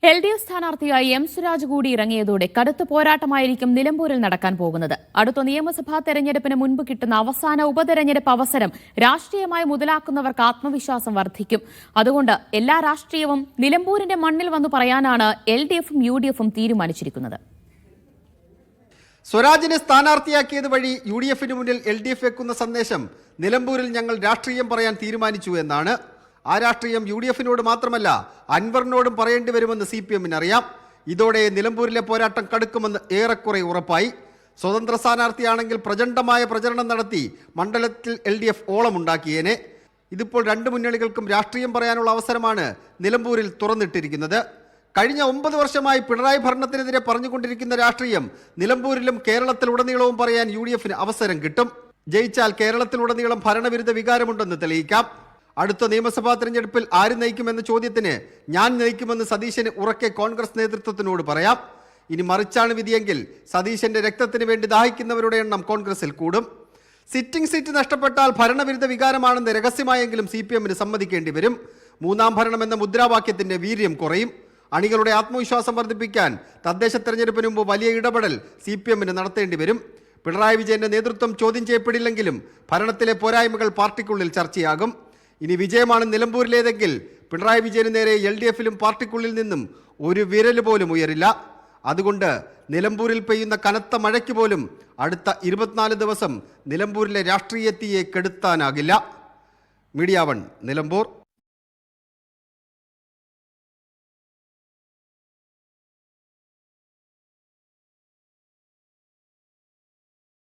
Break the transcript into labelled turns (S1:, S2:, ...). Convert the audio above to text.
S1: LDF സ്ഥാനാർത്ഥിയായി M Suraj കൂടി ഇറങ്ങിയതോടെ കടുത്ത പോരാട്ടമായിരിക്കും നിലമ്പൂരിൽ നടക്കാൻ പോകുന്നത്. അടുത്ത നിയമസഭാ തെരഞ്ഞെടുപ്പിന് മുൻപ് കിട്ടുന്ന അവസാന ഉപതെരഞ്ഞെടുപ്പ് അവസരം രാഷ്ട്രീയമായി മുതലാക്കുന്നവർക്ക് ആത്മവിശ്വാസം വർദ്ധിക്കും. അതുകൊണ്ട് എല്ലാ രാഷ്ട്രീയവും നിലമ്പൂരിന്റെ മണ്ണിൽ വന്നു പറയാനാണ് LDFും UDFും തീരുമാനിച്ചിരിക്കുന്നത്.
S2: സ്വരാജിനെ സ്ഥാനാർത്ഥിയാക്കിയത് വഴി UDFിന് മുന്നിൽ LDF വെക്കുന്ന സന്ദേശം നിലമ്പൂരിൽ ഞങ്ങൾ രാഷ്ട്രീയം പറയാൻ തീരുമാനിച്ചു എന്നാണ്. ആ രാഷ്ട്രീയം UDFിനോട് മാത്രമല്ല അൻവറിനോടും പറയേണ്ടി വരുമെന്ന് CPMന് അറിയാം. ഇതോടെ നിലമ്പൂരിലെ പോരാട്ടം കടുക്കുമെന്ന് ഏറെക്കുറെ ഉറപ്പായി. സ്വതന്ത്ര സ്ഥാനാർത്ഥിയാണെങ്കിൽ പ്രചണ്ഡമായ പ്രചരണം നടത്തി മണ്ഡലത്തിൽ LDF ഓളമുണ്ടാക്കിയേനെ. ഇതിപ്പോൾ രണ്ട് മുന്നണികൾക്കും രാഷ്ട്രീയം പറയാനുള്ള അവസരമാണ് നിലമ്പൂരിൽ തുറന്നിട്ടിരിക്കുന്നത്. കഴിഞ്ഞ 9 വർഷമായി പിണറായി ഭരണത്തിനെതിരെ പറഞ്ഞുകൊണ്ടിരിക്കുന്ന രാഷ്ട്രീയം നിലമ്പൂരിലും കേരളത്തിലുടനീളവും പറയാൻ UDFിന് അവസരം കിട്ടും. ജയിച്ചാൽ കേരളത്തിലുടനീളം ഭരണവിരുദ്ധ വികാരമുണ്ടെന്ന് തെളിയിക്കാം. അടുത്ത നിയമസഭാ തെരഞ്ഞെടുപ്പിൽ ആര് നയിക്കുമെന്ന ചോദ്യത്തിന് ഞാൻ നയിക്കുമെന്ന് സതീശന് ഉറക്കെ കോൺഗ്രസ് നേതൃത്വത്തിനോട് പറയാം. ഇനി മറിച്ചാണ് വിധിയെങ്കിൽ സതീശന്റെ രക്തത്തിന് വേണ്ടി ദാഹിക്കുന്നവരുടെ എണ്ണം കോൺഗ്രസിൽ കൂടും. സിറ്റിംഗ് സീറ്റ് നഷ്ടപ്പെട്ടാൽ ഭരണവിരുദ്ധ വികാരമാണെന്ന് രഹസ്യമായെങ്കിലും CPMന് സമ്മതിക്കേണ്ടി വരും. മൂന്നാം ഭരണം എന്ന മുദ്രാവാക്യത്തിന്റെ വീര്യം കുറയും. അണികളുടെ ആത്മവിശ്വാസം വർദ്ധിപ്പിക്കാൻ തദ്ദേശ തെരഞ്ഞെടുപ്പിന് മുമ്പ് വലിയ ഇടപെടൽ CPMന് നടത്തേണ്ടി വരും. പിണറായി വിജയന്റെ നേതൃത്വം ചോദ്യം ചെയ്യപ്പെടില്ലെങ്കിലും ഭരണത്തിലെ പോരായ്മകൾ പാർട്ടിക്കുള്ളിൽ ചർച്ചയാകും. ഇനി വിജയമാണ് നിലമ്പൂരിലേതെങ്കിൽ പിണറായി വിജയന് നേരെ LDFിലും പാർട്ടിക്കുള്ളിൽ നിന്നും ഒരു വിരൽ പോലും ഉയരില്ല. അതുകൊണ്ട് നിലമ്പൂരിൽ പെയ്യുന്ന കനത്ത മഴയ്ക്ക് പോലും അടുത്ത 24 ദിവസം നിലമ്പൂരിലെ രാഷ്ട്രീയ തീയെ കെടുത്താനാകില്ല. മീഡിയ 1 നിലമ്പൂർ.